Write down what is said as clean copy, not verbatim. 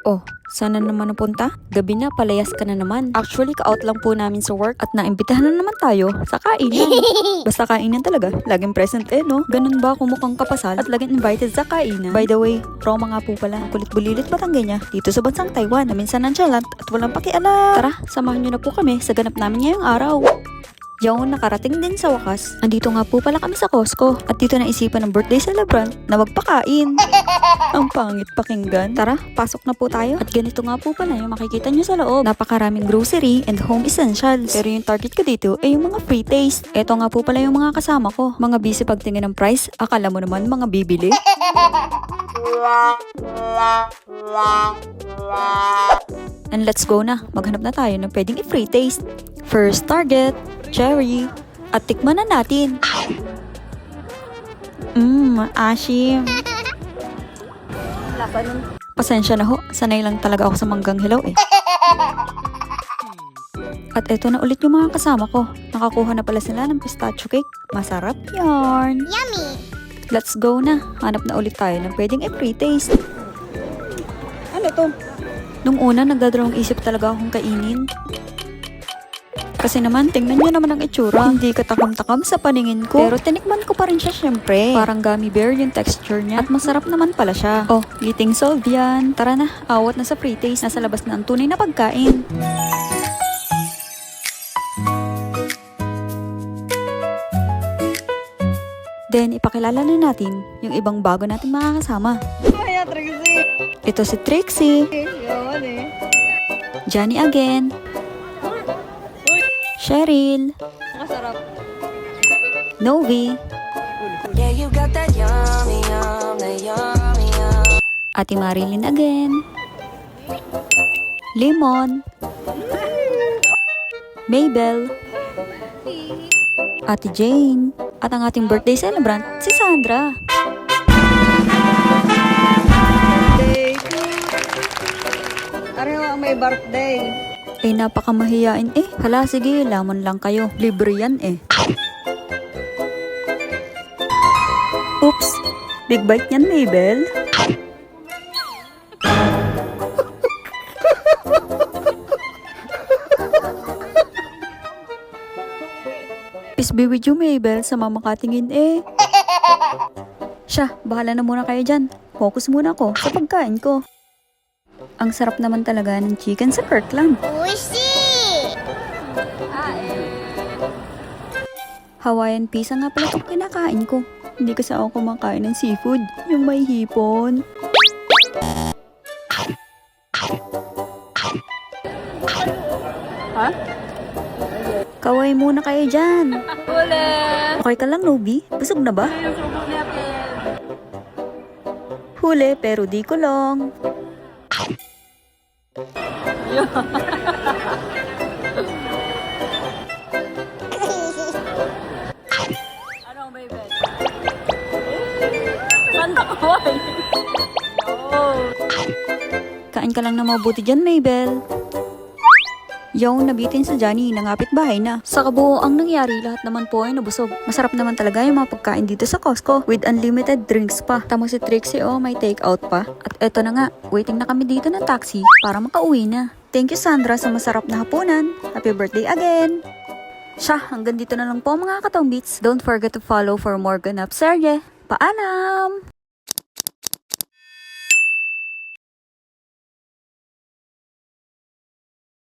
Oh, sana naman napunta? Gabi na, palayas ka na naman. Actually, ka-out lang po namin sa work at naimbitahan na naman tayo sa kainan. Basta kainan talaga, laging present no? Ganun ba kung mukhang kapasal at laging invited sa kainan? By the way, Roma nga po pala, kulit bulilit batanggay niya dito sa bansang Taiwan na minsan nonchalant at walang pakialam. Tara, samahan niyo na po kami sa ganap namin ngayong araw. Yung nakarating din sa wakas, andito nga po pala kami sa Costco at dito naisipan ng birthday celebrant na magpakain. Ang pangit pakinggan. Tara, pasok na po tayo. At ganito nga po pala yung makikita nyo sa loob. Napakaraming grocery and home essentials. Pero yung target ko dito ay yung mga free taste. Eto nga po pala yung mga kasama ko. Mga busy pagtingin ng price, akala mo naman mga bibili. And let's go na. Maghanap na tayo ng pwedeng i-free taste. First target, cherry. At tikman na natin. Asim. Pasensya na ho. Sanay lang talaga ako sa manggang hilaw eh. At eto na ulit yung mga kasama ko. Nakakuha na pala sila ng pistachio cake. Masarap yarn. Yummy! Let's go na. Hanap na ulit tayo ng pwedeng i-free taste. Ano to? Nung una, nagdadalawang isip talaga akong kainin. Kasi naman, tingnan nyo naman ang itsura. Hindi katakam-takam sa paningin ko. Pero tinikman ko pa rin siya syempre. Parang gummy bear yung texture niya. At masarap naman pala siya. Oh, eating solve yan. Tara na, awat na sa free taste. Nasa labas na ang tunay na pagkain. Then, ipakilala na natin yung ibang bago nating mga kasama. Kaya, Trixie. Ito si Trixie. Yawan eh. Johnny again. Cheryl. Masarap. Novi. Yeah, you got that yummy, yum, that yummy, yum. Ate Marilyn again. Lemon. Mabel. Ate Jane. At ang ating birthday celebrant, si Sandra. Birthday. Pareho ang may birthday. Eh, napakamahiyain eh. Hala, sige, lamon lang kayo. Libre yan eh. Oops! Big bite niyan, Mabel. Peace be with you, Mabel. Sa mama katingin eh. Siya, bahala na muna kayo dyan. Focus muna ako sa pagkain ko. Ang sarap naman talaga ng chicken sa Kirkland. Oishi! Hawaiian pizza nga pala itong kinakain ko. Hindi kasi ako kumakain ng seafood. Yung may hipon. Ha? Kaway muna kayo dyan. Huli! Okay ka lang, Nobi? Busog na ba? Yung subo niya, Huli, pero di ko long. Anong baby? Santa kaway! Kain ka lang na mabuti dyan, Mabel. Yung nabitin sa Johnny, nangapit bahay na. Sa kabuoang nangyari, lahat naman po ay nabusog. Masarap naman talaga yung mga pagkain dito sa Costco with unlimited drinks pa. Tamo si Trixie may take out pa. At eto na nga, waiting na kami dito ng taxi para makauwi na. Thank you, Sandra, sa masarap na hapunan. Happy birthday again! Siya, hanggang dito na lang po mga katong beats. Don't forget to follow for more ganap serye. Paalam!